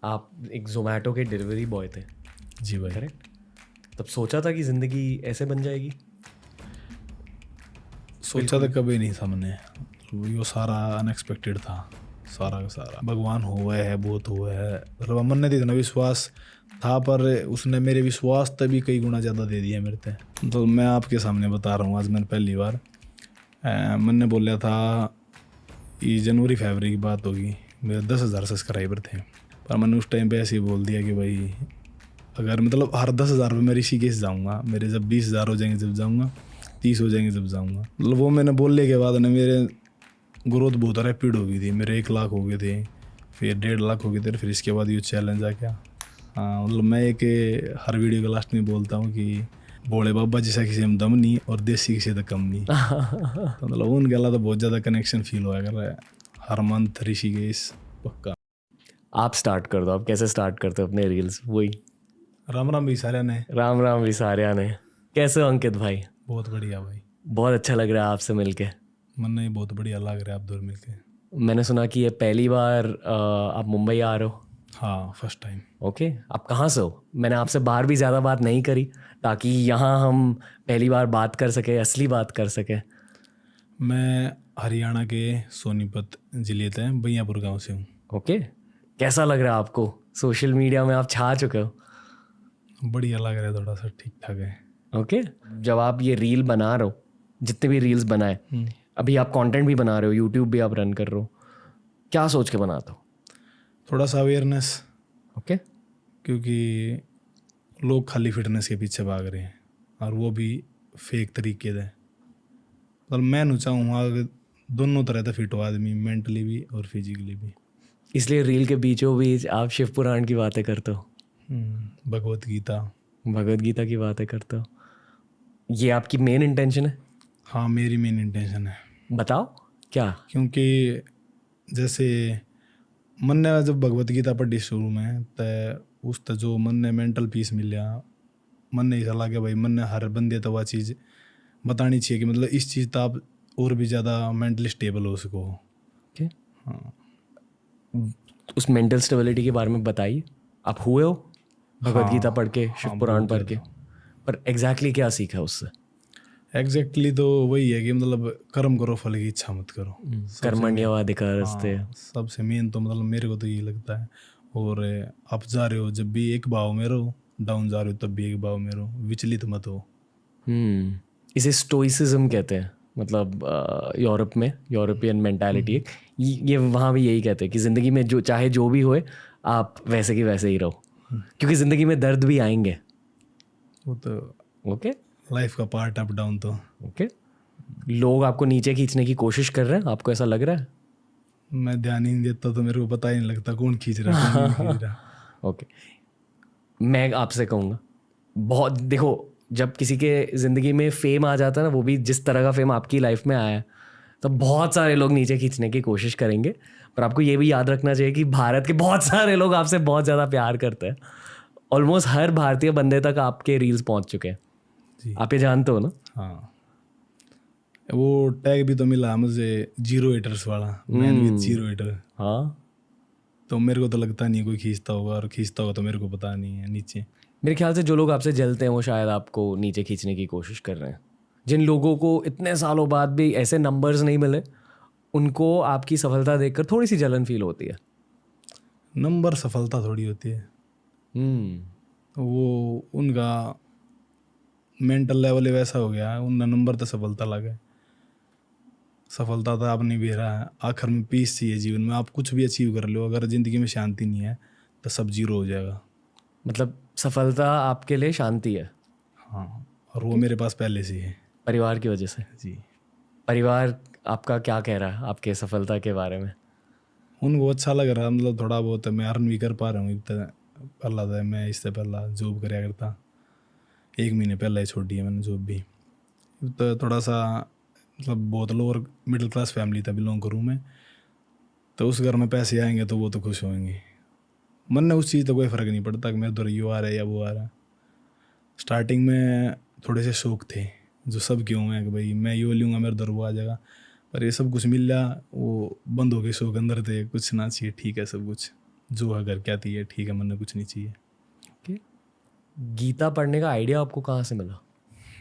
आप एक जोमेटो के डिलीवरी बॉय थे, जी भाई। करेक्ट? तब सोचा था कि ज़िंदगी ऐसे बन जाएगी? सोचा तो कभी नहीं था मैंने, वो सारा अनएक्सपेक्टेड था, सारा का सारा। भगवान हुआ है, बहुत हुआ है, मतलब मन ने तो इतना विश्वास था, पर उसने मेरे विश्वास तभी कई गुना ज़्यादा दे दिया मेरे ते। तो मैं आपके सामने बता रहा हूँ, आज मैंने पहली बार मैंने बोला था, ये जनवरी फरवरी की बात होगी, मेरे 10,000 सब्सक्राइबर थे, पर मैंने उस टाइम पे ऐसे ही बोल दिया कि भाई अगर मतलब हर 10,000 रुपये मैं ऋषिकेश जाऊँगा, मेरे जब 20,000 हो जाएंगे जब जाऊँगा, 30 हो जाएंगे जब जाऊँगा। मतलब वो मैंने बोलने के बाद ना मेरे ग्रोथ बहुत रैपिड हो गई थी, मेरे 1 लाख हो गए थे, फिर 1.5 लाख हो गए थे, फिर इसके बाद ये चैलेंज आ गया। हाँ, मतलब मैं एक हर वीडियो के लास्ट में बोलता हूँ कि भोले बाबा जैसा किसी में दम नहीं और देसी किसी तो कम नहीं। तो मतलब उनके अलावा तो बहुत ज़्यादा कनेक्शन फील हुआ कर रहा है हर मंथ ऋषिकेश पक्का। आप स्टार्ट कर दो, आप कैसे स्टार्ट करते हो अपने रील्स? वही राम राम भी सारे ने। राम राम विसारिया ने। कैसे हो अंकित भाई? बहुत बढ़िया भाई, बहुत अच्छा लग रहा है आपसे मिलके। मन नहीं बहुत बढ़िया लग रहा है आप दो मिलके। मैंने सुना कि ये पहली बार आप मुंबई आ रहे हो। हाँ, फर्स्ट टाइम। ओके, आप कहाँ से हो? मैंने आपसे बाहर भी ज़्यादा बात नहीं करी ताकि यहाँ हम पहली बार बात कर सके, असली बात कर सके। मैं हरियाणा के सोनीपत जिले के भैयापुर गांव से हूँ। ओके, कैसा लग रहा है आपको? सोशल मीडिया में आप छा चुके हो। बढ़िया लग रहा है, थोड़ा सा ठीक ठाक है। ओके, जब आप ये रील बना रहे हो, जितने भी रील्स बनाए, अभी आप कंटेंट भी बना रहे हो, यूट्यूब भी आप रन कर रहे हो, क्या सोच के बनाते हो? थोड़ा सा अवेयरनेस, ओके, क्योंकि लोग खाली फिटनेस के पीछे भाग रहे हैं और वो भी फेक तरीके से। मतलब मैं नहीं चाहूँगा दोनों तरह से फिट हो आदमी, मेंटली भी और फिजिकली भी। इसलिए रील के बीचों बीच आप शिव पुराण की बातें करते हो, भगवत गीता। भगवद गीता की बातें करते हो। ये आपकी मेन इंटेंशन है? हाँ, मेरी मेन इंटेंशन है। बताओ क्या। क्योंकि जैसे मन ने जब भगवत गीता पढ़ी शुरू में, तो उस तो जो मन ने मेंटल पीस मिला, मन ने ऐसा लगा भाई मन ने हर बंदे तो वह चीज़ बतानी चाहिए कि मतलब इस चीज़ तो आप और भी ज़्यादा मेंटली स्टेबल हो सको। ओके, हाँ, उस मेंटल स्टेबिलिटी के बारे में बताइए। आप हुए हो भगवद गीता पढ़ के, शिव हाँ, पुराण बहुत पढ़ के, पर एग्जैक्टली क्या सीखा उससे? एग्जैक्टली तो वही है कि मतलब कर्म करो, फल की इच्छा मत करो। कर्मण्यवाधिकारस्ते। सबसे मेन तो मतलब मेरे को तो यही लगता है। और आप जा रहे हो जब भी एक भाव में रहो, डाउन जा रहे हो तब भी एक भाव में रहो, विचलित मत हो। इसे स्टोइसिज्म कहते हैं, मतलब यूरोप में यूरोपियन मेंटालिटी। ये वहाँ भी यही कहते हैं कि ज़िंदगी में जो चाहे जो भी होए, आप वैसे की वैसे ही रहो, क्योंकि ज़िंदगी में दर्द भी आएंगे। वो तो ओके, लाइफ का पार्ट, अप डाउन तो। ओके, लोग आपको नीचे खींचने की कोशिश कर रहे हैं, आपको ऐसा लग रहा है? मैं ध्यान ही नहीं देता तो मेरे को पता ही नहीं लगता कौन खींच रहा है, कौन नहीं खींच रहा। ओके, मैं आपसे कहूँगा, बहुत देखो, जब किसी के ज़िंदगी में फेम आ जाता है ना, वो भी जिस तरह का फेम आपकी लाइफ में आया है, तो बहुत सारे लोग नीचे खींचने की कोशिश करेंगे। पर आपको ये भी याद रखना चाहिए कि भारत के बहुत सारे लोग आपसे बहुत ज़्यादा प्यार करते हैं। ऑलमोस्ट हर भारतीय बंदे तक आपके रील्स पहुंच चुके हैं। जी आप ये जानते हो ना? हाँ, वो टैग भी तो मिला मुझे, 0 haters वाला, मैन विद 0 hater। हाँ, तो मेरे को तो लगता नहीं कोई खींचता होगा, और खींचता होगा तो मेरे को पता नहीं है नीचे। मेरे ख्याल से जो लोग आपसे जलते हैं वो शायद आपको नीचे खींचने की कोशिश कर रहे हैं। जिन लोगों को इतने सालों बाद भी ऐसे नंबर्स नहीं मिले, उनको आपकी सफलता देखकर थोड़ी सी जलन फील होती है। नंबर सफलता थोड़ी होती है, वो उनका मेंटल लेवल ही वैसा हो गया है, उनका नंबर तो सफलता लगे। सफलता तो आप नहीं भी रहा है, आखिर में पीस चाहिए जीवन में। आप कुछ भी अचीव कर लो, अगर ज़िंदगी में शांति नहीं है तो सब 0 हो जाएगा। मतलब सफलता आपके लिए शांति है? हाँ, और वो मेरे पास पहले से ही है। परिवार की वजह से? जी, परिवार आपका क्या कह रहा है आपके सफलता के बारे में? उनको अच्छा लग रहा है, मतलब थोड़ा बहुत मैं अर्न भी कर पा रहा हूँ। इतना पहला था, मैं इससे पहला जॉब कराया करता, 1 महीने पहले ही छोड़ दिया मैंने जॉब भी। तो थोड़ा सा मतलब बहुत लोअर मिडिल क्लास फैमिली था, बिलोंग करूँ मैं, तो उस घर में पैसे आएंगे तो वो तो खुश होंगे। मन में उस चीज़ तो कोई फ़र्क नहीं पड़ता कि मेरे उधर यो आ रहा है या वो आ रहा है। स्टार्टिंग में थोड़े से शौक थे जो सब क्यों हैं कि भाई मैं यो लूँगा मेरे उधर वो आ जाएगा, पर ये सब कुछ मिल रहा, वो बंद हो गए शौक अंदर थे, कुछ ना चाहिए, ठीक है सब कुछ। जो है घर क्या है ठीक है, मन कुछ नहीं चाहिए। ओके। गीता पढ़ने का आइडिया आपको कहाँ से मिला?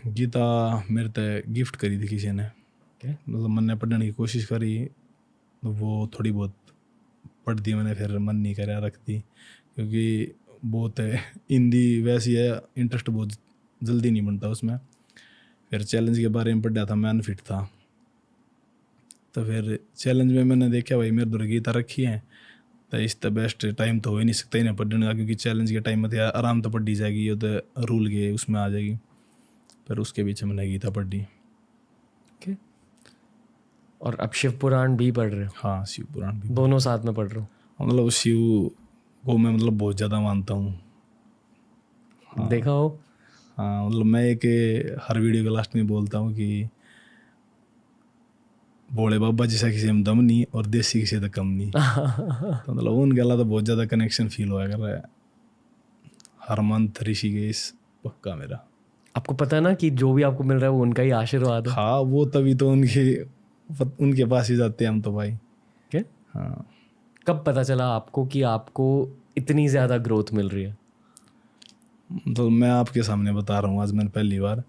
गीता मेरे तो गिफ्ट करी थी किसी ने, ओके। मतलब मैंने पढ़ने की कोशिश करी, तो वो थोड़ी बहुत पढ़ दी मैंने, फिर मन नहीं करा रख दी, क्योंकि बहुत है हिंदी वैसी है, इंटरेस्ट बहुत जल्दी नहीं बनता उसमें। फिर चैलेंज के बारे में पढ़ा था, मैं अनफिट था, तो फिर चैलेंज में मैंने देखा भाई मेरे दूर गीता रखी है, तो इस तो बेस्ट टाइम तो हो ही नहीं सकता ही ना पढ़ने का, क्योंकि चैलेंज के टाइम में तो आराम तो पढ़ी जाएगी, ये तो रूल के उसमें आ जाएगी। फिर उसके पीछे मैंने गीता पढ़ी। ओके। और अब शिव पुराण भी पढ़ रहे हो? हाँ, शिव पुराण भी, दोनों साथ में पढ़ रहे हो? मतलब शिव को मैं मतलब बहुत ज़्यादा मानता हूँ। हाँ। देखा हो? हाँ, मतलब मैं एक हर वीडियो के लास्ट में बोलता हूँ कि भोले बाबा जैसा किसी में दम नहीं और देसी किसी से कम नहीं। तो मतलब उनके अलावा तो बहुत ज़्यादा कनेक्शन फील होया कर रहा है। हर मंथ ऋषिकेश पक्का मेरा। आपको पता है ना कि जो भी आपको मिल रहा है वो उनका ही आशीर्वाद है। हाँ, वो तभी तो उनके पास ही जाते हैं हम तो भाई। क्या? हाँ, कब पता चला आपको कि आपको इतनी ज़्यादा ग्रोथ मिल रही है? तो मैं आपके सामने बता रहा हूँ, आज मैंने पहली बार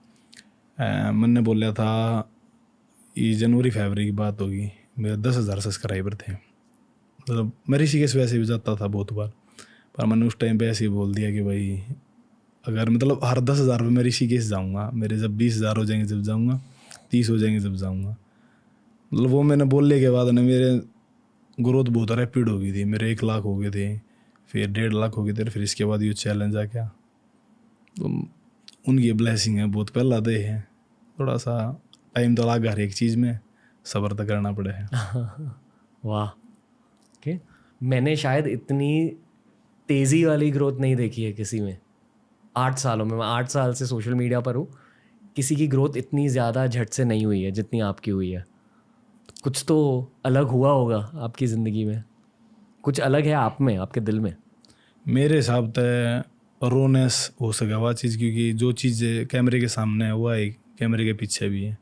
मैंने बोला था, ये जनवरी फरवरी की बात होगी, मेरे 10,000 सब्सक्राइबर थे। मतलब मैं ऋषिकेश वैसे भी जाता था बहुत बार, पर मैंने उस टाइम पे ऐसे ही बोल दिया कि भाई अगर मतलब हर 10,000 में मैं ऋषिकेश जाऊँगा, मेरे जब 20,000 हो जाएंगे जब जाऊँगा, 30 हो जाएंगे जब जाऊँगा। मतलब वो मैंने बोलने के बाद ना मेरे ग्रोथ बहुत रैपिड हो गई थी, मेरे 1 लाख हो गए थे, फिर 1.5 लाख हो गए थे, फिर इसके बाद ये चैलेंज आ गया। तो उनकी ब्लेसिंग है, बहुत पहला दे है, थोड़ा सा टाइम तो लगा हर एक चीज़ में, सब्र तो करना पड़े है। वाह। ओके। मैंने शायद इतनी तेज़ी वाली ग्रोथ नहीं देखी है किसी में 8 सालों में। मैं 8 साल से सोशल मीडिया पर हूँ, किसी की ग्रोथ इतनी ज़्यादा झट से नहीं हुई है जितनी आपकी हुई है। कुछ तो अलग हुआ होगा आपकी ज़िंदगी में, कुछ अलग है आप में, आपके दिल में। मेरे हिसाब से रोनेस हो सका वह चीज़, क्योंकि जो चीज़ कैमरे के सामने है वो है कैमरे के पीछे भी है,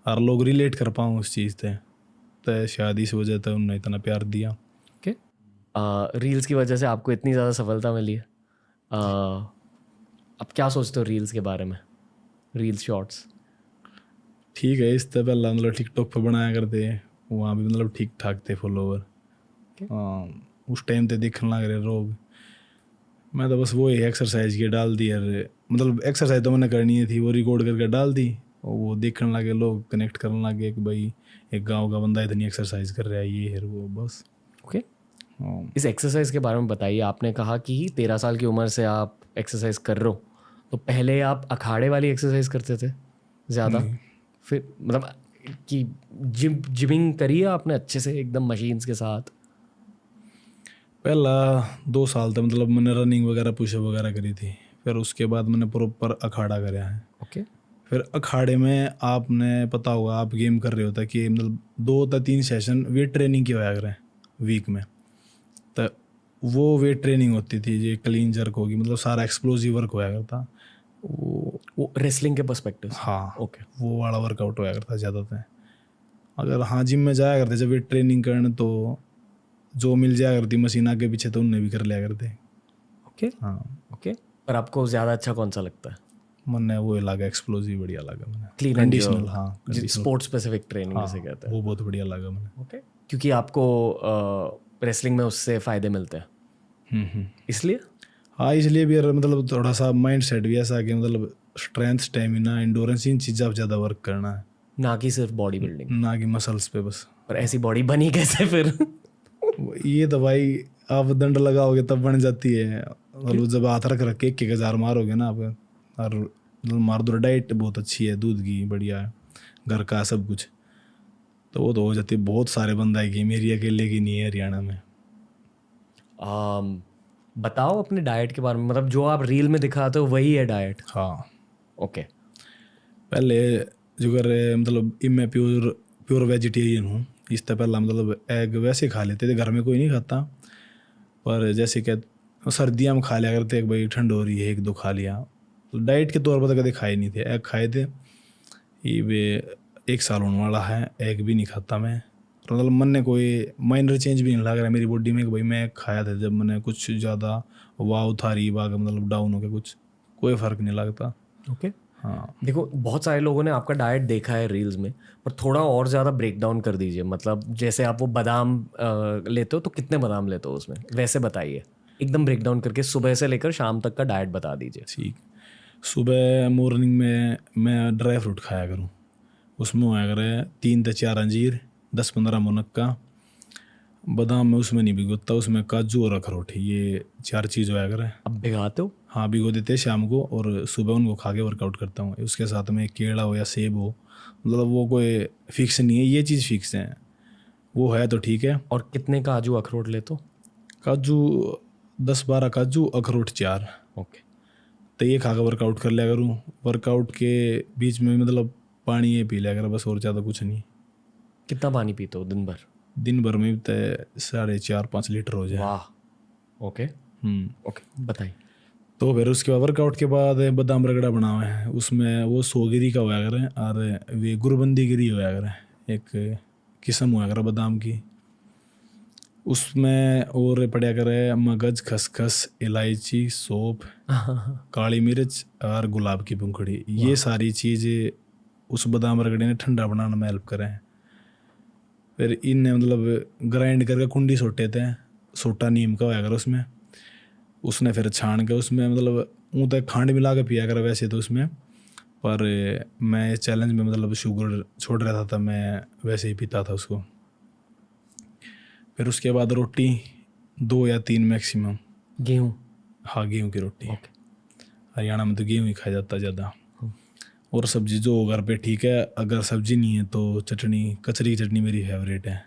और लोग रिलेट कर पाऊँ उस चीज़ से, तो शायद इस वजह से उन्होंने इतना प्यार दिया। ओके। रील्स की वजह से आपको इतनी ज़्यादा सफलता मिली है। आप क्या सोचते हो रील्स के बारे में? रील्स शॉर्ट्स ठीक है, इससे पहले मतलब टिकटॉक पर बनाया करते, वहाँ भी मतलब ठीक ठाक थे फॉलोवर। उस टाइम पे देखने लग रहे लोग, मैं तो बस वो ही एक्सरसाइज के डाल दी यार, मतलब एक्सरसाइज तो मैंने करनी ही थी, वो रिकॉर्ड करके डाल दी, और वो देखने लगे लोग, कनेक्ट करने लगे कि भाई एक गांव का बंदा इतनी एक्सरसाइज कर रहा है, ये है वो, बस। ओके। इस एक्सरसाइज के बारे में बताइए। आपने कहा कि 13 साल की उम्र से आप एक्सरसाइज कर रहे हो, तो पहले आप अखाड़े वाली एक्सरसाइज करते थे ज़्यादा? फिर मतलब कि जिमिंग करी है आपने अच्छे से एकदम मशीन्स के साथ? पहला 2 साल तक मतलब मैंने रनिंग वगैरह पुशअप वगैरह करी थी, फिर उसके बाद मैंने प्रॉपर अखाड़ा कराया है। ओके। फिर अखाड़े में आपने पता होगा, आप गेम कर रहे होता कि मतलब 2 या 3 सेशन वेट ट्रेनिंग की होया करें वीक में, तो वो वेट ट्रेनिंग होती थी, ये क्लीन जर्क होगी, मतलब सारा एक्सप्लोसिव वर्क होया करता वो रेसलिंग के पर्सपेक्टिव। हाँ, ओके। वो वाला वर्कआउट होया करता ज़्यादातर। अगर हाँ जिम में जाया करते जब वेट ट्रेनिंग करने, तो जो मिल जाया करती मशीन आगे पीछे, तो उनने भी कर लिया करते। ओके। हाँ, ओके। पर आपको ज़्यादा अच्छा कौन सा लगता है? मैंने वो लगा एक्सप्लोसिव बढ़िया लगा मैंने, क्लीन कंडीशनल। हाँ, स्पोर्ट्स स्पेसिफिक ट्रेनिंग हाँ, जिसे कहते हैं। वो बहुत बढ़िया लगा मैंने। ओके। क्योंकि आपको रेसलिंग में उससे फ़ायदे मिलते हैं, इसलिए? हाँ, इसलिए भी यार, मतलब थोड़ा सा माइंड सेट भी ऐसा कि मतलब स्ट्रेंथ, स्टेमिना, इंडोरेंस, इन चीज़ों पर ज़्यादा वर्क करना है, ना कि सिर्फ बॉडी बिल्डिंग। ना कि मसल्स पे बस। पर ऐसी बॉडी बनी कैसे फिर? ये तो भाई आप दंड लगाओगे तब बन जाती है, मतलब जब हाथ रख रख के 1,000 मारोगे ना आप, और मतलब मार दो। डाइट बहुत अच्छी है, दूध की बढ़िया है, घर का सब कुछ, तो वो तो हो जाती है। बहुत सारे बंदा है कि मेरी अकेले की नहीं है हरियाणा में। बताओ अपने डाइट के बारे में, मतलब जो आप रील में दिखाते हो वही है डाइट? हाँ, ओके। पहले जो कर रहे मतलब मैं प्योर वेजिटेरियन हूँ। इससे पहला मतलब एग वैसे खा लेते थे, घर में कोई नहीं खाता, पर जैसे क्या सर्दियाँ में खा लिया करते, एक भाई ठंड हो रही है 1-2 खा लिया, तो डाइट के तौर पर तो कभी खाए नहीं थे। एग खाए थे, ये वे 1 साल होने वाला है, एग भी नहीं खाता मैं। मतलब मन ने कोई माइनर चेंज भी नहीं लग रहा मेरी बॉडी में कि भाई मैं खाया था जब मैंने कुछ ज़्यादा वाव था रही बाग मतलब डाउन हो गया कुछ, कोई फ़र्क नहीं लगता। ओके। हाँ देखो बहुत सारे लोगों ने आपका डाइट देखा है रील्स में, पर थोड़ा और ज़्यादा ब्रेक डाउन कर दीजिए। मतलब जैसे आप वो बादाम लेते हो तो कितने बादाम लेते हो उसमें, वैसे बताइए एकदम ब्रेक डाउन करके, सुबह से लेकर शाम तक का डाइट बता दीजिए। ठीक। सुबह मॉर्निंग में मैं ड्राई फ्रूट खाया करूँ, उसमें होया करे 3 से 4 अंजीर, 10-15 मुनक्का, बादाम में उसमें नहीं भिगोता, उसमें काजू और अखरोट, ये 4 चीज़ होया करे। अब भिगाते हो? हाँ भिगो देते हैं शाम को और सुबह उनको खा के वर्कआउट करता हूँ। उसके साथ में केला हो या सेब हो, मतलब वो कोई फिक्स नहीं है, ये चीज़ फिक्स है, वो है तो ठीक है। और कितने काजू अखरोट लेते हो? काजू 10-12 काजू, अखरोट 4, ओके। तो ये खा कर वर्कआउट कर लिया करूँ। वर्कआउट के बीच में मतलब पानी ये पी लिया कर बस, और ज़्यादा कुछ नहीं। कितना पानी पीते हो दिन भर? दिन भर में तो 4.5-5 लीटर हो जाए। वाह। ओके ओके, बताइए। तो फिर उसके बाद वर्कआउट के बाद बादाम रगड़ा बना हुआ है, उसमें वो 100 गिरी का होया करे और वे गुरबंदी गिरी होया करे, एक किस्म होया करे बादाम की। उसमें और पड़ा करे मगज, खसखस, इलायची, सौंफ, काली मिर्च और गुलाब की पंखुड़ी, ये सारी चीज़ें उस बादाम रगड़े ने ठंडा बनाने में हेल्प करें। फिर इनने मतलब ग्राइंड करके कुंडी सोटे थे, सोटा नीम का होया कर उसने फिर छान के उसमें मतलब ऊँ तक खांड मिला के पिया कर वैसे तो उसमें, पर मैं इस चैलेंज में मतलब शुगर छोड़ रहा था, मैं वैसे ही पीता था उसको। फिर उसके बाद रोटी 2 या 3 मैक्सिमम। गेहूँ? हाँ गेहूँ की रोटी। ओके। हरियाणा में तो गेहूँ ही खाया जाता है ज़्यादा। और सब्जी जो घर पे ठीक है, अगर सब्जी नहीं है तो चटनी, कचरी की चटनी मेरी फेवरेट है।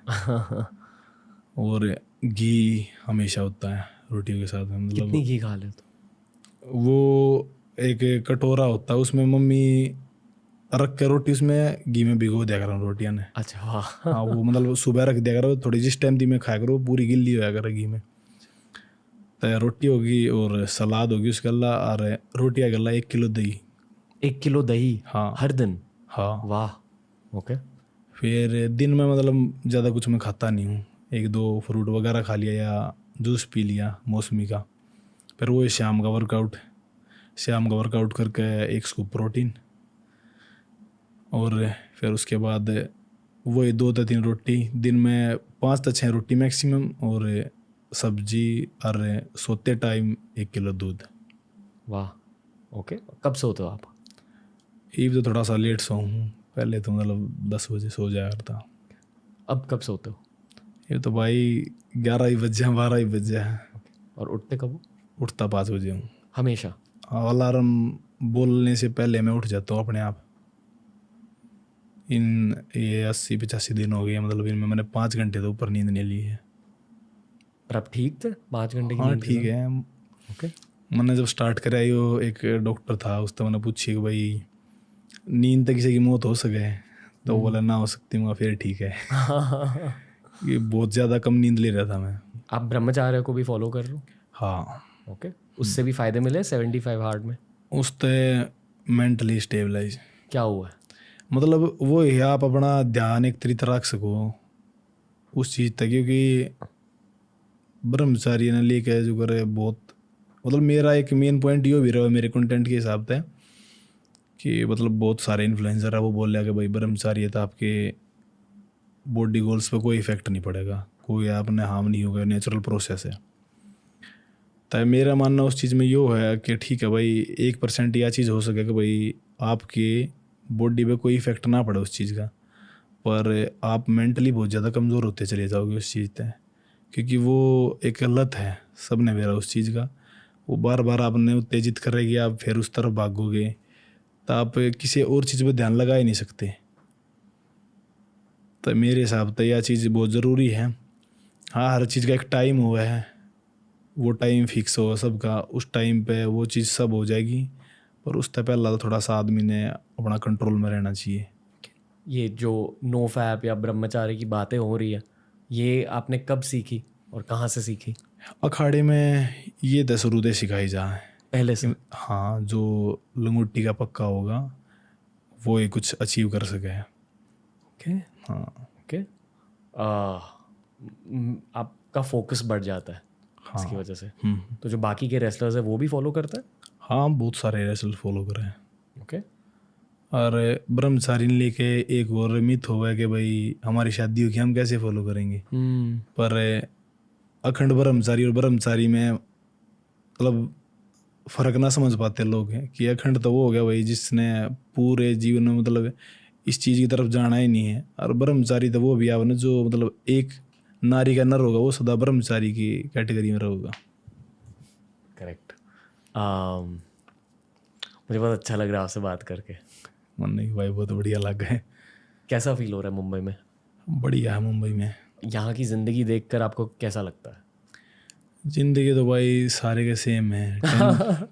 और घी हमेशा होता है रोटियों के साथ में, मतलब कितनी घी खा लेते हो? वो एक कटोरा होता है, उसमें मम्मी रख के रोटी उसमें घी में भिगो दिया करो रोटियां ने। अच्छा, वाह। हाँ वो मतलब सुबह रख दिया करो, थोड़ी जिस टाइम दी में खाया करो पूरी गिल्ली होया करे घी में। तो रोटी होगी और सलाद होगी उसके अल्लाह, और रोटियाँ गला 1 किलो दही। 1 किलो दही? हाँ हर दिन? हाँ। वाह। ओके। फिर दिन में मतलब ज़्यादा कुछ मैं खाता नहीं हूँ, 1-2 फ्रूट वगैरह खा लिया या जूस पी लिया मौसमी का। फिर वो शाम का वर्कआउट करके 1 स्कूप प्रोटीन, और फिर उसके बाद वही 2 से 3 रोटी, दिन में 5 से 6 रोटी मैक्सिमम, और सब्जी, और सोते टाइम 1 किलो दूध। वाह। ओके। कब सोते हो आप? ईब तो थोड़ा सा लेट सो हूँ, पहले तो मतलब 10 बजे सो जाया करता। अब कब सोते हो? ये तो भाई 11 ही बज जाए, 12 ही बज जाए। और उठते कब हो? उठता 5 बजे हूँ। हमेशा? अलार्म बोलने से पहले मैं उठ जाता हूँ अपने आप। इन ये 80-85 दिन हो गए मतलब, इनमें मैंने 5 घंटे तो ऊपर नींद नहीं ली है। पर अब ठीक थे 5 घंटे की हाँ नींद के ठीक साथ? है। ओके। मैंने जब स्टार्ट करा यो, एक डॉक्टर था, उससे मैंने पूछी कि भाई नींद तक किसी की मौत हो सके, तो वो बोला ना हो सकती। मैं फिर ठीक है। ये बहुत ज़्यादा कम नींद ले रहा था मैं। आप ब्रह्मचार्य को भी फॉलो कर रहे हो? हाँ। ओके। उससे भी फायदे मिले 75 हार्ड में? उससे मेंटली स्टेबलाइज। क्या हुआ है? मतलब वो है आप अपना ध्यान एक तरीके रख सको उस चीज़ तक, क्योंकि ब्रह्मचारी ने लेके जो करे बहुत, मतलब मेरा एक मेन पॉइंट ये भी रहा मेरे कंटेंट के हिसाब से कि मतलब बहुत सारे इन्फ्लुएंसर है वो बोल रहा है कि भाई ब्रह्मचारी है तो आपके बॉडी गोल्स पे कोई इफेक्ट नहीं पड़ेगा, कोई आपने हार्म नहीं होगा, नेचुरल प्रोसेस है। तो मेरा मानना उस चीज़ में यो है कि ठीक है भाई 1% यह चीज़ हो सके कि भाई आपके बॉडी पे कोई इफेक्ट ना पड़े उस चीज़ का, पर आप मेंटली बहुत ज़्यादा कमज़ोर होते चले जाओगे उस चीज़ से, क्योंकि वो एक लत है सब ने मेरा उस चीज़ का। वो बार बार आपने उत्तेजित करेगी, आप फिर उस तरफ भागोगे, तो आप किसी और चीज़ पे ध्यान लगा ही नहीं सकते। तो मेरे हिसाब से यह चीज़ बहुत ज़रूरी है। हाँ हर चीज़ का एक टाइम हुआ है, वो टाइम फिक्स हो सबका, उस टाइम पे वो चीज़ सब हो जाएगी, पर उससे पहले थोड़ा सा आदमी ने अपना कंट्रोल में रहना चाहिए। ये जो नो फैप या ब्रह्मचार्य की बातें हो रही है, ये आपने कब सीखी और कहाँ से सीखी? अखाड़े में ये तो शुरू से सिखाई जाए पहले से? हाँ, जो लंगोटी का पक्का होगा वो ये कुछ अचीव कर सके। ओके। हाँ। ओके। आपका फोकस बढ़ जाता है हाँ। इसकी वजह से। तो जो बाकी के रेसलर्स है वो भी फॉलो करते हैं? हाँ, बहुत सारे रेसल फॉलो कर रहे हैं। ओके। और ब्रह्मचारी ने लेके एक और मिथ हो गया कि भाई हमारी शादी होगी हम कैसे फॉलो करेंगे। पर अखंड ब्रह्मचारी और ब्रह्मचारी में मतलब फर्क ना समझ पाते लोग हैं कि अखंड तो वो हो गया भाई जिसने पूरे जीवन में मतलब इस चीज़ की तरफ जाना ही नहीं है, और ब्रह्मचारी तो वो भी आवना जो मतलब एक नारी का नर होगा वो सदा ब्रह्मचारी की कैटेगरी में रहेगा। करेक्ट। मुझे बहुत अच्छा लग रहा है आपसे बात करके। मन नहीं भाई, बहुत बढ़िया लग है। कैसा फील हो रहा है मुंबई में? बढ़िया है मुंबई में। यहाँ की ज़िंदगी देखकर आपको कैसा लगता है? जिंदगी तो भाई सारे के सेम है।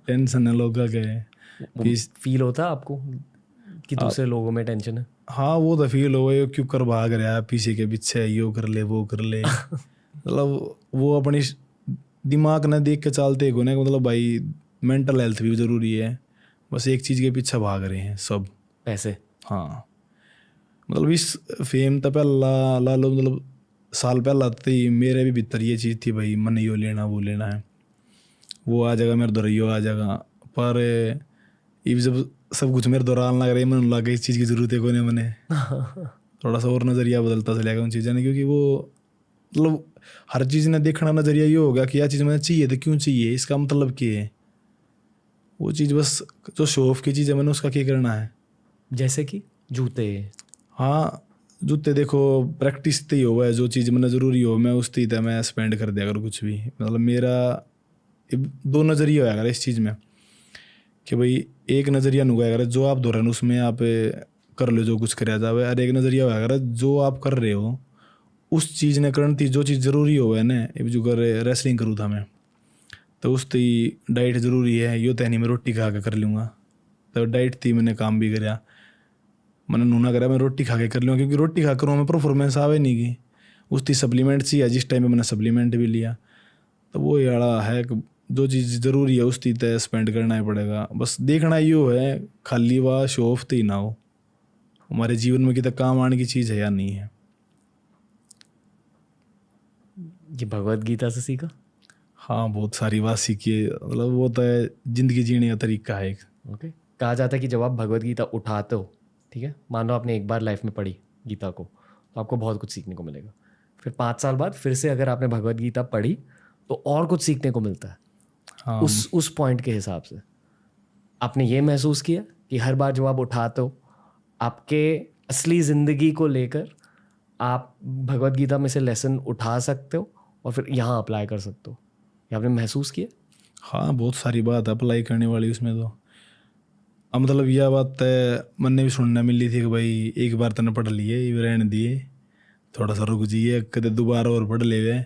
टेंशन है लोगों के। फील होता है आपको कि दूसरे लोगों में टेंशन है? हाँ, वो तो फील हो गई क्यों कर भाग रहा है पीछे के पीछे, यो कर ले वो कर ले। मतलब वो अपनी दिमाग न देख के चलते को ना, मतलब भाई मेंटल हेल्थ भी जरूरी है। बस एक चीज़ के पीछे भाग रहे हैं सब, पैसे। हाँ, मतलब इस फेम तो पहला ला लो, मतलब साल पहला तो ही मेरे भी भीतर ये चीज़ थी भाई मन यो लेना वो लेना है, वो आ जाएगा मेरे दौर आ जाएगा। पर ये जब सब कुछ मेरे दौरान लग रही है, मन लगा इस चीज़ की ज़रूरत है कोने मने। थोड़ा सा और नज़रिया बदलता चलेगा उन चीज़ों ने, क्योंकि वो मतलब हर चीज़ ने देखना नज़रिया ये होगा कि यह चीज़ मुझे चाहिए तो क्यों चाहिए, इसका मतलब क्या है। वो चीज़ बस जो शो ऑफ की चीज़ है मैंने उसका क्या करना है। जैसे कि जूते। हाँ, जूते देखो प्रैक्टिस तो ही हो है, जो चीज़ मैंने ज़रूरी हो मैं उस चीज़ मैं स्पेंड कर दिया करूँ कुछ भी। मतलब मेरा दो नज़रिया होया अगर इस चीज़ में कि भाई एक नज़रिया नुगा अगर जो आप दो रहे हैं उसमें आप कर लो जो कुछ कराया जाए, और एक नज़रिया होया अगर जो आप कर रहे हो उस चीज़ ने करनी थी जो चीज़ ज़रूरी हो है ना। जो कर रेसलिंग करूँ था मैं तो उस ती डाइट ज़रूरी है, यो तो नहीं मैं रोटी खा के कर लूँगा। तो डाइट थी मैंने काम भी कराया, मैंने नूना करा मैं रोटी खा के कर लूँगा, क्योंकि रोटी खा कर मैं परफॉर्मेंस आवे नहीं की। उस ती सप्लीमेंट चाहिए, जिस टाइम में मैंने सप्लीमेंट भी लिया। तो वो याड़ा है कि जो चीज़ ज़रूरी है उस चीज़ तय स्पेंड करना ही पड़ेगा। बस देखना यो है खाली वाह शो ऑफ ही ना हो, हमारे जीवन में कितना काम आने की चीज़ है या नहीं है। ये भगवत गीता से सीखा? हाँ, बहुत सारी बात सीखी है, मतलब वो तो है ज़िंदगी जीने का तरीका है एक। ओके। कहा जाता है कि जब आप भगवत गीता उठाते हो, ठीक है, मान लो आपने एक बार लाइफ में पढ़ी गीता को, तो आपको बहुत कुछ सीखने को मिलेगा। फिर 5 साल बाद फिर से अगर आपने भगवत गीता पढ़ी तो और कुछ सीखने को मिलता है। हाँ, उस पॉइंट के हिसाब से आपने ये महसूस किया कि हर बार जब आप उठाते हो आपके असली ज़िंदगी को लेकर आप भगवत गीता में से लेसन उठा सकते हो और फिर यहाँ अप्लाई कर सकते हो, ये आपने महसूस किया? हाँ, बहुत सारी बात अप्लाई करने वाली उसमें तो। अब मतलब यह बात मन ने भी सुनने मिली थी कि भाई एक बार तने पढ़ लिए ये रहने दिए, थोड़ा सा रुक जाइए, कदे दोबारा और पढ़ ले वे,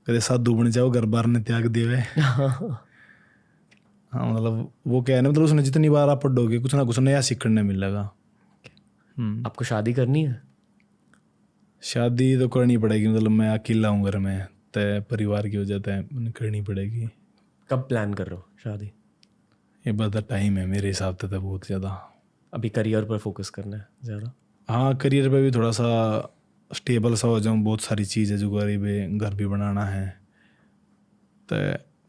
कदे साधु बन जाओ घर बार ने त्याग देवे। हाँ, मतलब वो क्या है ना, मतलब उसने जितनी बार आप पढ़ोगे कुछ ना कुछ नया सीखने मिलेगा। आपको शादी करनी है? शादी तो करनी पड़ेगी, मतलब मैं अकेला हूँ घर में, तय परिवार की वजह से करनी पड़ेगी। कब प्लान कर रहे हो शादी? ये बता टाइम है मेरे हिसाब से तो बहुत ज़्यादा। अभी करियर पर फोकस करना है ज़्यादा? हाँ, करियर पे भी थोड़ा सा स्टेबल सा हो जाऊँ, बहुत सारी चीज़ है जो गरीब है, घर भी बनाना है। तो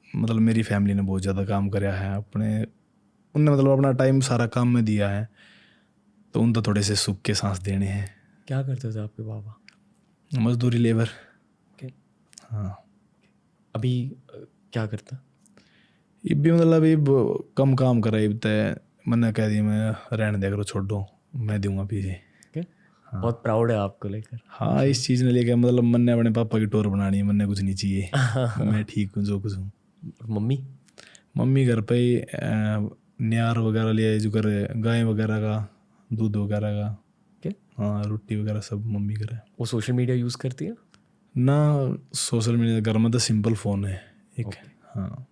मतलब मेरी फैमिली ने बहुत ज़्यादा काम कराया है अपने, उनने मतलब अपना टाइम सारा काम में दिया है, तो उन तो थोड़े से सुख के सांस देने हैं। क्या करते थे आपके पापा? मजदूरी लेबर। ओके। हाँ, अभी क्या करता? ये भी मतलब ये कम काम करा ये तय, मैंने कह दिया मैं रहने दे करो छोड़ दो, मैं दूंगा पीछे। ओके। बहुत प्राउड है आपको लेकर। हाँ, इस चीज़ ने लेकर मतलब मैंने अपने पापा की टोर बनानी है, मैंने कुछ नहीं चाहिए। मैं ठीक हूँ जो कुछ हूँ। मम्मी? मम्मी घर पे ही न्यार वगैरह ले आई, जो कर गाय वगैरह का दूध वगैरह का। ओके। हाँ, रोटी वगैरह सब मम्मी करे। वो सोशल मीडिया यूज़ करती है? ना, सोशल मीडिया घर में तो सिंपल फ़ोन है एक। हाँ,